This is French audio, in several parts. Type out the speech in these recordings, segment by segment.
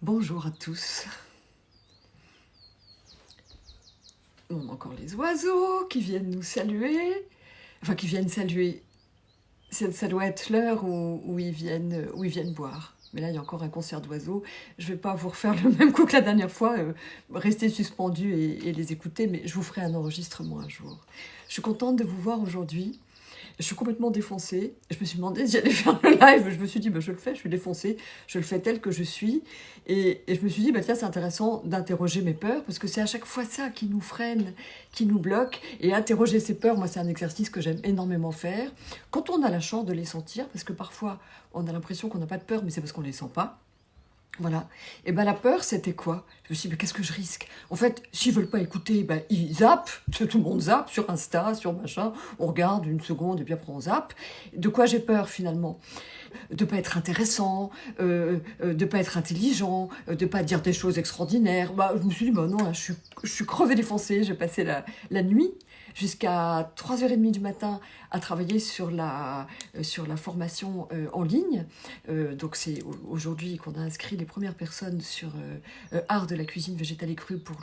Bonjour à tous. On a encore les oiseaux qui viennent nous saluer. Enfin, qui viennent saluer. Ça doit être l'heure où ils viennent boire. Mais là, il y a encore un concert d'oiseaux. Je ne vais pas vous refaire le même coup que la dernière fois, rester suspendu et les écouter, mais je vous ferai un enregistrement un jour. Je suis contente de vous voir aujourd'hui. Je suis complètement défoncée. Je me suis demandé si j'allais faire le live. Je me suis dit, bah, je le fais, je suis défoncée. Je le fais tel que je suis. Et je me suis dit, bah, tiens, c'est intéressant d'interroger mes peurs, parce que c'est à chaque fois ça qui nous freine, qui nous bloque. Et interroger ses peurs, moi, c'est un exercice que j'aime énormément faire. Quand on a la chance de les sentir, parce que parfois, on a l'impression qu'on n'a pas de peur, mais c'est parce qu'on ne les sent pas. Voilà. Et ben la peur, c'était quoi? Je me suis dit, mais qu'est-ce que je risque? En fait, s'ils veulent pas écouter, ben ils zappent. Tout le monde zappe sur Insta, sur machin. On regarde une seconde et puis après on zappe. De quoi j'ai peur finalement? De pas être intéressant, de pas être intelligent, de pas dire des choses extraordinaires. Bah, je me suis dit, bah non, là, je suis crevée défoncée. J'ai passé la nuit jusqu'à 3h30 du matin à travailler sur la formation en ligne. Donc c'est aujourd'hui qu'on a inscrit les premières personnes sur art de la cuisine végétale et crue pour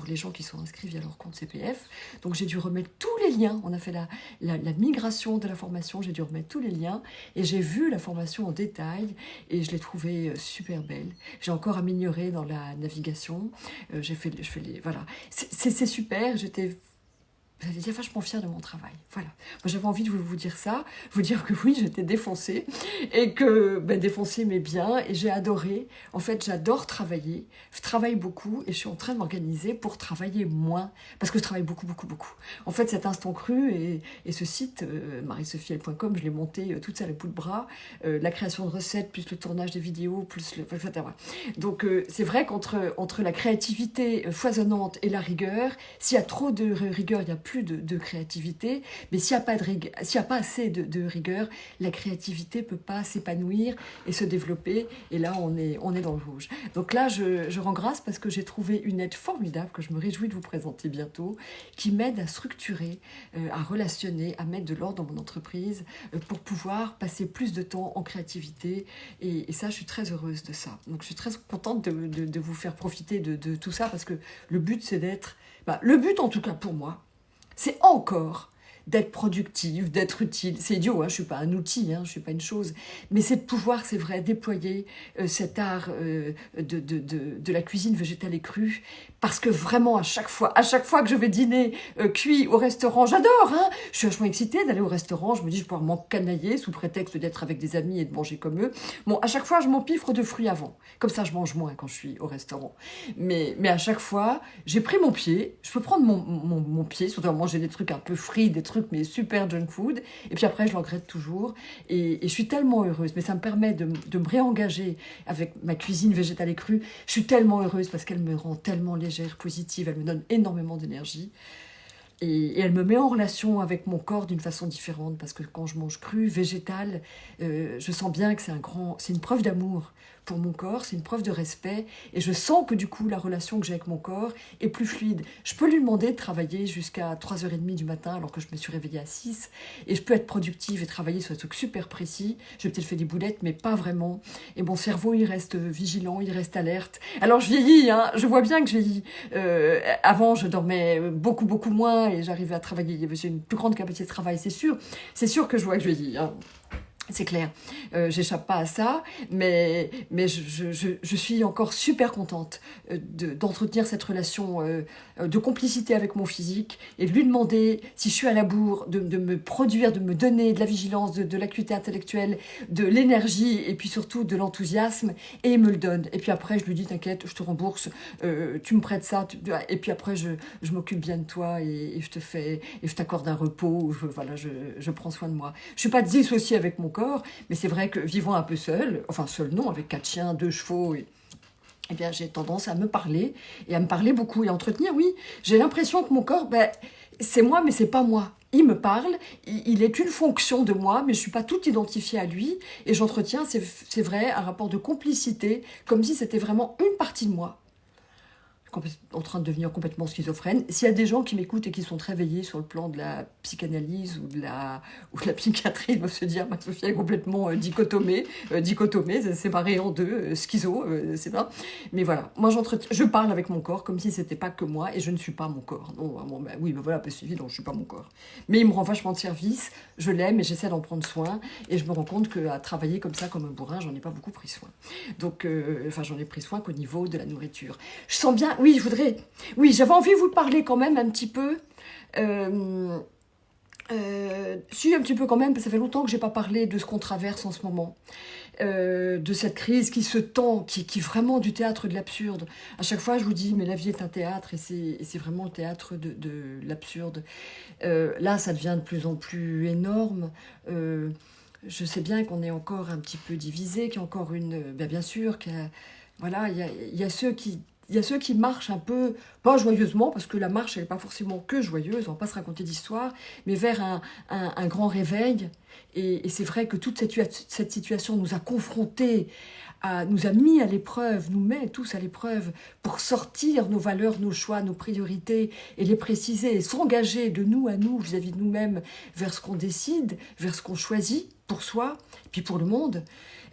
les gens qui sont inscrits via leur compte CPF. Donc j'ai dû remettre tous les liens. On a fait la migration de la formation, j'ai dû remettre tous les liens et j'ai vu la formation en détail et je l'ai trouvée super belle. J'ai encore amélioré dans la navigation. Je fais les voilà. C'est super. J'étais vachement fière de mon travail. Voilà. Moi, j'avais envie de vous dire ça, vous dire que oui, j'étais défoncée, et que défoncée mais bien, et j'ai adoré. En fait, j'adore travailler. Je travaille beaucoup, et je suis en train de m'organiser pour travailler moins, parce que je travaille beaucoup, beaucoup, beaucoup. En fait, cet instant cru et ce site, mariesophiel.com, je l'ai monté toute seule à bout de bras. La création de recettes, plus le tournage des vidéos, plus le... etc. Donc, c'est vrai qu'entre la créativité foisonnante et la rigueur, s'il y a trop de rigueur, il n'y a plus de créativité, mais s'il n'y a pas assez de rigueur, la créativité peut pas s'épanouir et se développer, et là on est dans le rouge. Donc là je rends grâce parce que j'ai trouvé une aide formidable que je me réjouis de vous présenter bientôt, qui m'aide à structurer, à relationner, à mettre de l'ordre dans mon entreprise, pour pouvoir passer plus de temps en créativité, et ça je suis très heureuse de ça. Donc je suis très contente de vous faire profiter de tout ça, parce que le but c'est d'être, le but en tout cas pour moi, c'est encore d'être productive, d'être utile. C'est idiot, hein, je ne suis pas un outil, hein, je ne suis pas une chose. Mais c'est de pouvoir, c'est vrai, déployer cet art de la cuisine végétale et crue. Parce que vraiment, à chaque fois que je vais dîner cuit au restaurant, j'adore. Hein, je suis vachement excitée d'aller au restaurant. Je me dis, je vais pouvoir m'encanailler sous prétexte d'être avec des amis et de manger comme eux. Bon, à chaque fois, je m'empiffre de fruits avant. Comme ça, je mange moins quand je suis au restaurant. Mais à chaque fois, j'ai pris mon pied. Je peux prendre mon pied, surtout à manger des trucs un peu frits, des trucs mais super junk food, et puis après je le regrette toujours, et je suis tellement heureuse, mais ça me permet de me réengager avec ma cuisine végétale et crue. Je suis tellement heureuse parce qu'elle me rend tellement légère, positive, elle me donne énormément d'énergie, et elle me met en relation avec mon corps d'une façon différente, parce que quand je mange cru, végétal, je sens bien que c'est une preuve d'amour pour mon corps, c'est une preuve de respect, et je sens que du coup la relation que j'ai avec mon corps est plus fluide. Je peux lui demander de travailler jusqu'à 3h30 du matin alors que je me suis réveillée à 6, et je peux être productive et travailler sur un truc super précis. Je vais peut-être faire des boulettes, mais pas vraiment, et mon cerveau il reste vigilant, il reste alerte. Alors je vieillis, hein, je vois bien que je vieillis. Avant je dormais beaucoup beaucoup moins et j'arrivais à travailler, j'ai une plus grande capacité de travail, c'est sûr que je vois que je vieillis, hein. C'est clair, j'échappe pas à ça, mais je suis encore super contente d'entretenir cette relation de complicité avec mon physique, et de lui demander, si je suis à la bourre, de me produire, de me donner de la vigilance, de l'acuité intellectuelle, de l'énergie, et puis surtout de l'enthousiasme, et il me le donne. Et puis après, je lui dis, t'inquiète, je te rembourse, tu me prêtes ça, et puis après, je m'occupe bien de toi, et je t'accorde un repos, je prends soin de moi. Je suis pas dissociée avec mon corps, mais c'est vrai que vivant un peu seule, enfin seule non, avec 4 chiens, 2 chevaux, eh bien j'ai tendance à me parler, et à me parler beaucoup, et à entretenir, oui. J'ai l'impression que mon corps, c'est moi, mais c'est pas moi. Il me parle, il est une fonction de moi, mais je suis pas toute identifiée à lui, et j'entretiens, c'est vrai, un rapport de complicité, comme si c'était vraiment une partie de moi en train de devenir complètement schizophrène. S'il y a des gens qui m'écoutent et qui sont très veillés sur le plan de la psychanalyse ou de la psychiatrie, ils doivent se dire, Sophia est complètement dichotomée, séparée en deux, schizo, c'est ça. Mais voilà, moi je parle avec mon corps comme si c'était pas que moi et je ne suis pas mon corps. Non, bon, oui, voilà, c'est évident, je suis pas mon corps. Mais il me rend vachement de service, je l'aime et j'essaie d'en prendre soin et je me rends compte qu'à travailler comme ça, comme un bourrin, j'en ai pas beaucoup pris soin. Donc, j'en ai pris soin qu'au niveau de la nourriture. Je sens bien, oui, j'avais envie de vous parler quand même un petit peu. Si, un petit peu quand même, parce que ça fait longtemps que j'ai pas parlé de ce qu'on traverse en ce moment. De cette crise qui se tend, qui est vraiment du théâtre de l'absurde. À chaque fois, je vous dis, mais la vie est un théâtre, et c'est vraiment le théâtre de l'absurde. Là, ça devient de plus en plus énorme. Je sais bien qu'on est encore un petit peu divisé, qu'il y a encore bien sûr, voilà, il y a ceux qui marchent un peu, pas joyeusement, parce que la marche, elle n'est pas forcément que joyeuse, on va pas se raconter d'histoire, mais vers un grand réveil. Et c'est vrai que toute cette situation nous a confrontés, nous a mis à l'épreuve, nous met tous à l'épreuve, pour sortir nos valeurs, nos choix, nos priorités, et les préciser, et s'engager de nous à nous, vis-à-vis de nous-mêmes, vers ce qu'on décide, vers ce qu'on choisit, pour soi, puis pour le monde.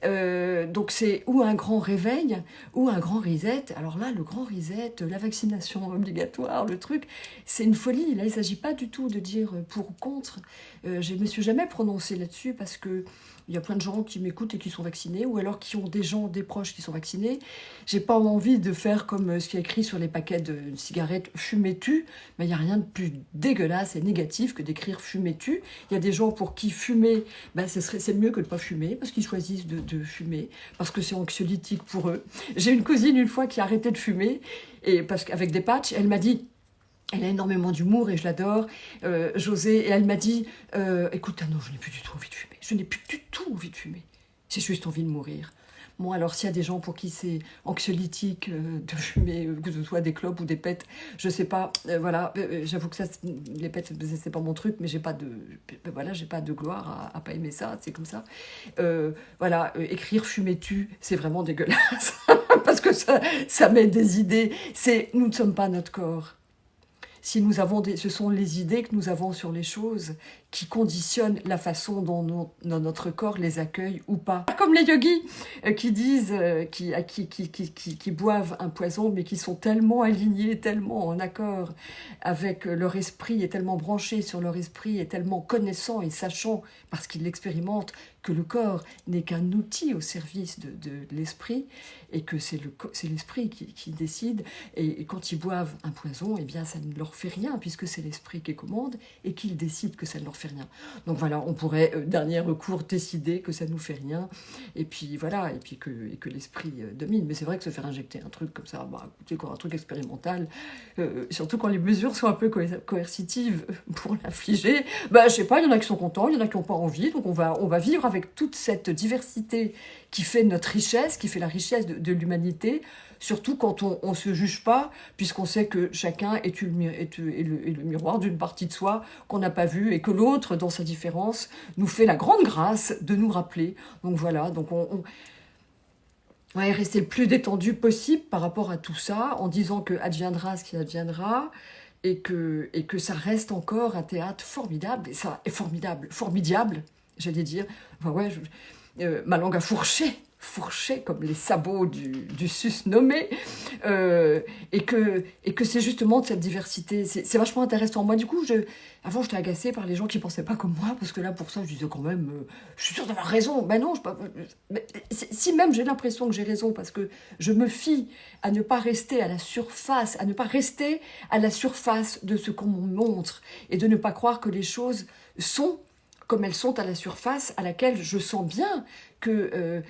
Donc c'est ou un grand réveil, ou un grand reset. Alors là, le grand reset, la vaccination obligatoire, le truc, c'est une folie. Là, il ne s'agit pas du tout de dire pour ou contre. Je ne me suis jamais prononcée là-dessus parce que il y a plein de gens qui m'écoutent et qui sont vaccinés, ou alors qui ont des proches qui sont vaccinés. J'ai pas envie de faire comme ce qui est écrit sur les paquets de cigarettes, fumez-tu, mais il n'y a rien de plus dégueulasse et négatif que d'écrire fumez-tu. Il y a des gens pour qui fumer, c'est mieux que de pas fumer, parce qu'ils choisissent de fumer, parce que c'est anxiolytique pour eux. J'ai une cousine une fois qui a arrêté de fumer, et parce qu'avec des patchs, elle m'a dit, elle a énormément d'humour et je l'adore, José, et elle m'a dit, écoute, non, je n'ai plus du tout envie de fumer. Je n'ai plus du tout envie de fumer. J'ai juste envie de mourir. Bon, alors s'il y a des gens pour qui c'est anxiolytique de fumer, que ce soit des clopes ou des pets, je sais pas, voilà, j'avoue que ça, les pets, c'est pas mon truc, mais j'ai pas de gloire à pas aimer ça, c'est comme ça. Voilà, écrire fumez-tu, c'est vraiment dégueulasse, parce que ça met des idées, nous ne sommes pas notre corps. Si nous avons ce sont les idées que nous avons sur les choses qui conditionnent la façon dont notre corps les accueille ou pas. Comme les yogis qui disent, qui boivent un poison, mais qui sont tellement alignés, tellement en accord avec leur esprit, et tellement branchés sur leur esprit, et tellement connaissants et sachant, parce qu'ils l'expérimentent, que le corps n'est qu'un outil au service de l'esprit, et que c'est l'esprit qui décide. Et quand ils boivent un poison, eh bien ça ne leur fait rien, puisque c'est l'esprit qui commande, et qu'il décide que ça ne leur fait rien. Donc voilà, on pourrait, dernier recours, décider que ça ne nous fait rien, et puis voilà, et puis que l'esprit domine. Mais c'est vrai que se faire injecter un truc comme ça, écoutez, un truc expérimental, surtout quand les mesures sont un peu coercitives pour l'infliger, je sais pas, il y en a qui sont contents, il y en a qui n'ont pas envie, donc on va vivre avec toute cette diversité qui fait notre richesse, qui fait la richesse de l'humanité, surtout quand on ne se juge pas, puisqu'on sait que chacun est le miroir d'une partie de soi qu'on n'a pas vue, et que l'autre, dans sa différence, nous fait la grande grâce de nous rappeler. Donc voilà, donc on va rester le plus détendu possible par rapport à tout ça, en disant que adviendra ce qui adviendra, et que ça reste encore un théâtre formidable, et ça est formidable, j'allais dire. Enfin, ouais, ma langue a fourché comme les sabots du sus-nommé, et que c'est justement de cette diversité, c'est vachement intéressant. Moi, du coup, avant, j'étais agacée par les gens qui pensaient pas comme moi, parce que là, pour ça, je disais quand même, je suis sûre d'avoir raison. Ben non, si même j'ai l'impression que j'ai raison, parce que je me fie à ne pas rester à la surface, à ne pas rester à la surface de ce qu'on me montre, et de ne pas croire que les choses sont comme elles sont à la surface, à laquelle je sens bien que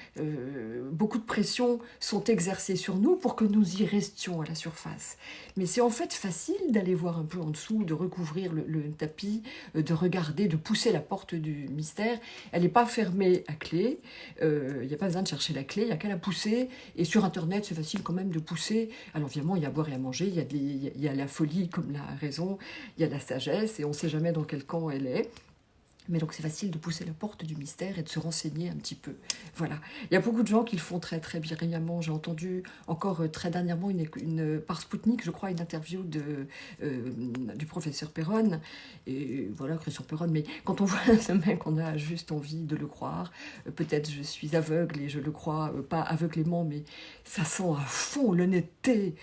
beaucoup de pressions sont exercées sur nous pour que nous y restions à la surface. Mais c'est en fait facile d'aller voir un peu en dessous, de recouvrir le tapis, de regarder, de pousser la porte du mystère. Elle n'est pas fermée à clé, il n'y a pas besoin de chercher la clé, il n'y a qu'à la pousser. Et sur Internet, c'est facile quand même de pousser. Alors évidemment, il y a à boire et à manger, il y a la folie comme la raison, il y a la sagesse, et on ne sait jamais dans quel camp elle est. Mais donc c'est facile de pousser la porte du mystère et de se renseigner un petit peu. Voilà. Il y a beaucoup de gens qui le font très très brillamment. J'ai entendu encore très dernièrement par Spoutnik, je crois, une interview du professeur Perron. Et voilà, Christian Perron. Mais quand on voit ce mec, on a juste envie de le croire. Peut-être je suis aveugle et je le crois, pas aveuglément, mais ça sent à fond l'honnêteté.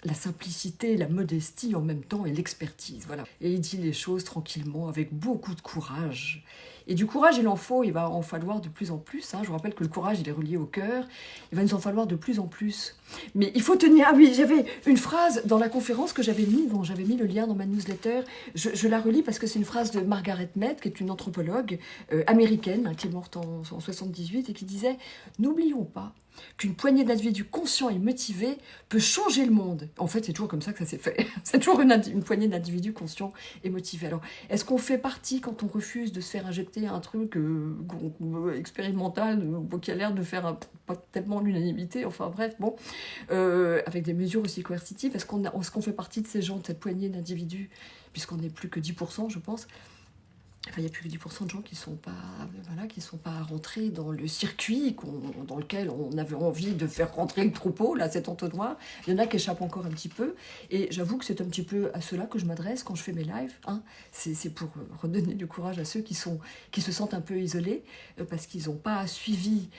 La simplicité, la modestie en même temps et l'expertise, voilà. Et il dit les choses tranquillement, avec beaucoup de courage. Et du courage, il en faut, il va en falloir de plus en plus. Hein. Je vous rappelle que le courage, il est relié au cœur. Il va nous en falloir de plus en plus. Mais il faut tenir... Ah oui, j'avais une phrase dans la conférence que j'avais mis, dont j'avais mis le lien dans ma newsletter. Je la relis parce que c'est une phrase de Margaret Mead, qui est une anthropologue américaine, hein, qui est morte en 78, et qui disait « N'oublions pas qu'une poignée d'individus conscients et motivés peut changer le monde. » En fait, c'est toujours comme ça que ça s'est fait. C'est toujours une poignée d'individus conscients et motivés. Alors, est-ce qu'on fait partie, quand on refuse de se faire injecter un truc expérimental, qui a l'air de faire pas tellement l'unanimité, enfin bref, bon, avec des mesures aussi coercitives, est-ce qu'on fait partie de ces gens, de cette poignée d'individus, puisqu'on n'est plus que 10%, je pense. Enfin, il y a plus que 10% de gens qui sont pas rentrés dans le circuit dans lequel on avait envie de faire rentrer le troupeau, là, cet entonnoir. Il y en a qui échappent encore un petit peu. Et j'avoue que c'est un petit peu à ceux-là que je m'adresse quand je fais mes lives. Hein. C'est pour redonner du courage à ceux qui se sentent un peu isolés, parce qu'ils n'ont pas suivi...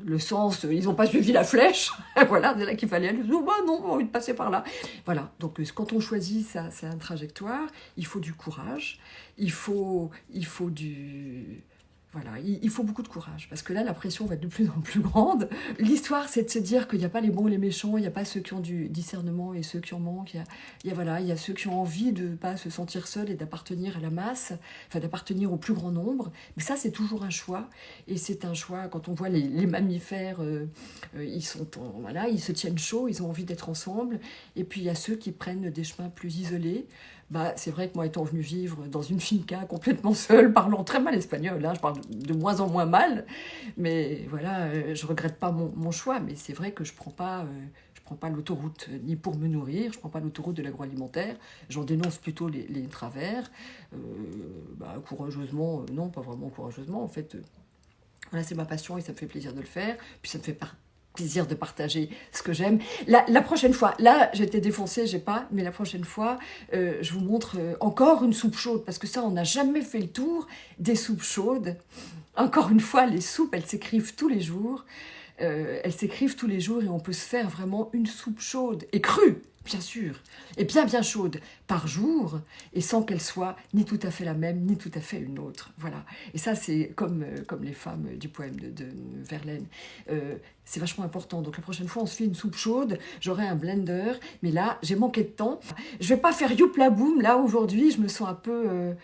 le sens, ils n'ont pas suivi la flèche, voilà, c'est là qu'il fallait aller, oh, bah non, on a envie de passer par là. Voilà, donc quand on choisit c'est une trajectoire, il faut du courage, il faut du... Voilà, il faut beaucoup de courage, parce que là, la pression va être de plus en plus grande. L'histoire, c'est de se dire qu'il n'y a pas les bons et les méchants, il n'y a pas ceux qui ont du discernement et ceux qui en manquent. Il y a ceux qui ont envie de ne pas se sentir seuls et d'appartenir à la masse, enfin d'appartenir au plus grand nombre. Mais ça, c'est toujours un choix. Et c'est un choix, quand on voit les mammifères, ils se tiennent chaud, ils ont envie d'être ensemble. Et puis, il y a ceux qui prennent des chemins plus isolés. Bah, c'est vrai que moi, étant venue vivre dans une finca complètement seule, parlant très mal espagnol, hein, je parle de moins en moins mal, mais voilà, je regrette pas mon choix, mais c'est vrai que je prends pas l'autoroute ni pour me nourrir, je prends pas l'autoroute de l'agroalimentaire, j'en dénonce plutôt les travers, courageusement, non, pas vraiment courageusement, en fait, voilà, c'est ma passion et ça me fait plaisir de le faire, puis ça me fait plaisir de partager ce que j'aime. La prochaine fois, là j'étais défoncée, mais la prochaine fois, je vous montre encore une soupe chaude, parce que ça, on n'a jamais fait le tour des soupes chaudes. Encore une fois, les soupes, elles s'écrivent tous les jours. Elles s'écrivent tous les jours et on peut se faire vraiment une soupe chaude et crue, bien sûr, et bien chaude par jour, et sans qu'elle soit ni tout à fait la même, ni tout à fait une autre. Voilà. Et ça, c'est comme les femmes du poème de Verlaine. C'est vachement important. Donc la prochaine fois, on se fait une soupe chaude, j'aurai un blender, mais là, j'ai manqué de temps. Je vais pas faire youpla boum, là, aujourd'hui, je me sens un peu...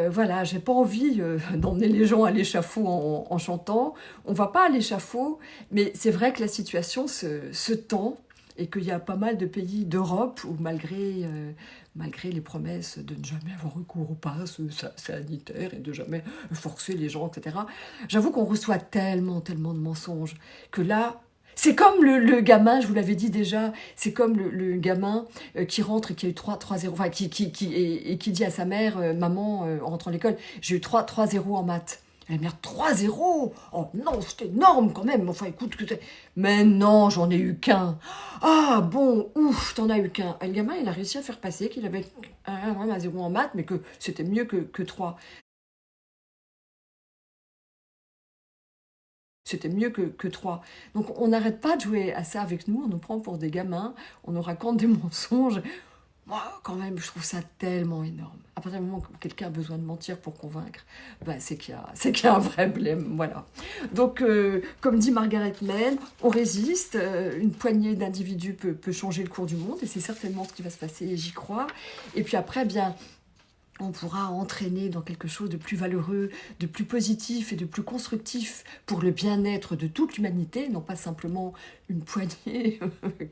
voilà, j'ai pas envie d'emmener les gens à l'échafaud en chantant. On va pas à l'échafaud, mais c'est vrai que la situation se tend et qu'il y a pas mal de pays d'Europe où malgré les promesses de ne jamais avoir recours au pass sanitaire et de jamais forcer les gens, etc., j'avoue qu'on reçoit tellement de mensonges que là... C'est comme le gamin, je vous l'avais dit déjà, c'est comme le gamin qui rentre et qui a eu 3-0, enfin qui dit à sa mère, maman, en rentrant à l'école, j'ai eu 3-0 en maths. Elle mère 3-0. Oh non, c'est énorme quand même. Enfin, écoute, mais non, j'en ai eu qu'un. Ah bon, ouf, t'en as eu qu'un. Et le gamin, il a réussi à faire passer qu'il avait un 0 en maths, mais que c'était mieux que 3. C'était mieux que 3. Donc on n'arrête pas de jouer à ça avec nous, on nous prend pour des gamins, on nous raconte des mensonges. Moi, quand même, je trouve ça tellement énorme. À partir du moment où quelqu'un a besoin de mentir pour convaincre, c'est qu'il y a un vrai blême, voilà. Donc, comme dit Margaret Mead, on résiste, une poignée d'individus peut changer le cours du monde, et c'est certainement ce qui va se passer, et j'y crois. Et puis après, bien... on pourra entraîner dans quelque chose de plus valeureux, de plus positif et de plus constructif pour le bien-être de toute l'humanité, non pas simplement une poignée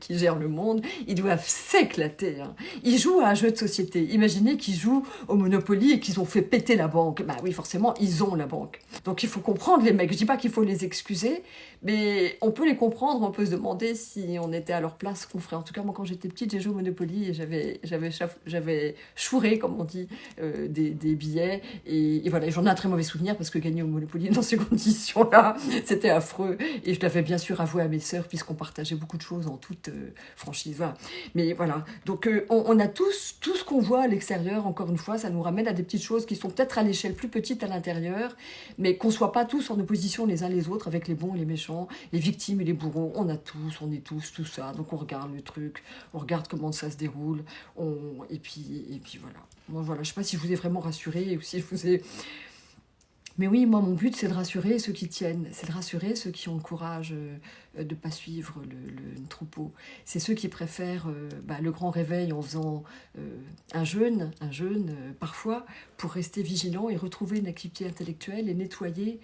qui gère le monde. Ils doivent s'éclater, hein. Ils jouent à un jeu de société. Imaginez qu'ils jouent au Monopoly et qu'ils ont fait péter la banque. Bah oui, forcément, ils ont la banque. Donc il faut comprendre les mecs. Je dis pas qu'il faut les excuser, mais on peut les comprendre, on peut se demander si on était à leur place, qu'on ferait. En tout cas, moi, quand j'étais petite, j'ai joué au Monopoly et j'avais chouré, comme on dit, des billets. Et voilà, j'en ai un très mauvais souvenir parce que gagner au Monopoly dans ces conditions-là, c'était affreux. Et je l'avais bien sûr avoué à mes sœurs, puisqu'on partageait beaucoup de choses en toute franchise. Voilà. Mais voilà, donc on a tous, tout ce qu'on voit à l'extérieur, encore une fois, ça nous ramène à des petites choses qui sont peut-être à l'échelle plus petite à l'intérieur, mais qu'on soit pas tous en opposition les uns les autres avec les bons et les méchants, les victimes et les bourreaux. On est tous tout ça. Donc on regarde le truc, on regarde comment ça se déroule, et puis voilà. Moi, voilà, je sais pas si je vous ai vraiment rassuré ou si je vous ai... Mais oui, moi, mon but, c'est de rassurer ceux qui tiennent, c'est de rassurer ceux qui ont le courage de ne pas suivre le troupeau. C'est ceux qui préfèrent le grand réveil en faisant un jeûne parfois, pour rester vigilant et retrouver une activité intellectuelle et nettoyer,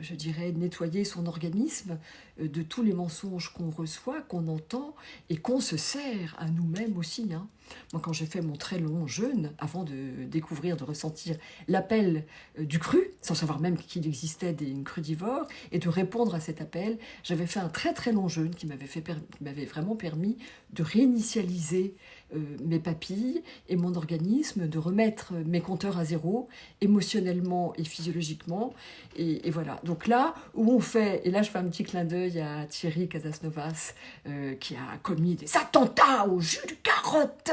je dirais, nettoyer son organisme de tous les mensonges qu'on reçoit, qu'on entend et qu'on se sert à nous-mêmes aussi, hein. Moi, quand j'ai fait mon très long jeûne, avant de découvrir, de ressentir l'appel du cru, sans savoir même qu'il existait une crudivore, et de répondre à cet appel, j'avais fait un très très long jeûne qui m'avait vraiment permis de réinitialiser mes papilles et mon organisme, de remettre mes compteurs à zéro, émotionnellement et physiologiquement. Et voilà. Donc là où on fait, et là je fais un petit clin d'œil à Thierry Casasnovas, qui a commis des attentats au jus de carotte,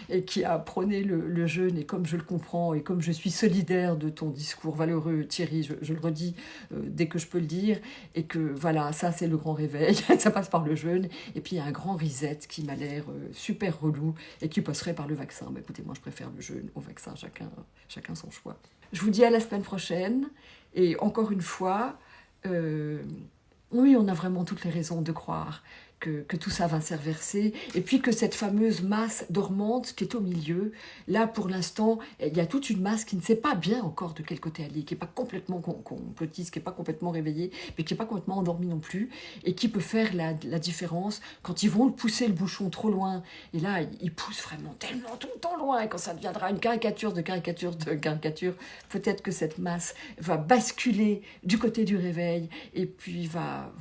et qui a prôné le jeûne, et comme je le comprends, et comme je suis solidaire de ton discours valeureux, Thierry, je le redis dès que je peux le dire, et que voilà, ça c'est le grand réveil, ça passe par le jeûne, et puis il y a un grand reset qui m'a l'air super relou, et qui passerait par le vaccin. Bah, écoutez, moi je préfère le jeûne au vaccin, chacun son choix. Je vous dis à la semaine prochaine, et encore une fois, oui, on a vraiment toutes les raisons de croire que tout ça va se reverser, et puis que cette fameuse masse dormante qui est au milieu, là pour l'instant, il y a toute une masse qui ne sait pas bien encore de quel côté aller, qui n'est pas complètement complotiste, qui n'est pas complètement réveillée, mais qui n'est pas complètement endormie non plus, et qui peut faire la différence quand ils vont pousser le bouchon trop loin, et là ils poussent vraiment tellement tout le temps loin, et quand ça deviendra une caricature de caricature de caricature, peut-être que cette masse va basculer du côté du réveil, et puis va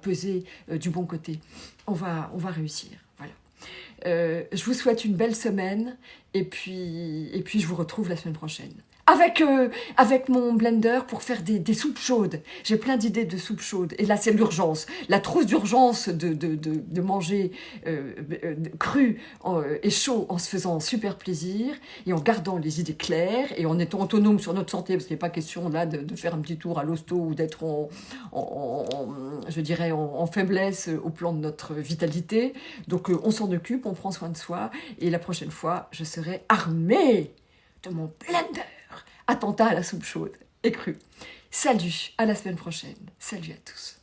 peser du bon côté. On va réussir. Voilà. Je vous souhaite une belle semaine, et puis je vous retrouve la semaine prochaine. Avec mon blender pour faire des soupes chaudes. J'ai plein d'idées de soupes chaudes. Et là, c'est l'urgence. La trousse d'urgence de manger cru et chaud en se faisant super plaisir et en gardant les idées claires et en étant autonome sur notre santé, parce qu'il n'est pas question là de faire un petit tour à l'hosto ou d'être en faiblesse au plan de notre vitalité. Donc, on s'en occupe, on prend soin de soi. Et la prochaine fois, je serai armée de mon blender. Attentat à la soupe chaude et crue. Salut, à la semaine prochaine. Salut à tous.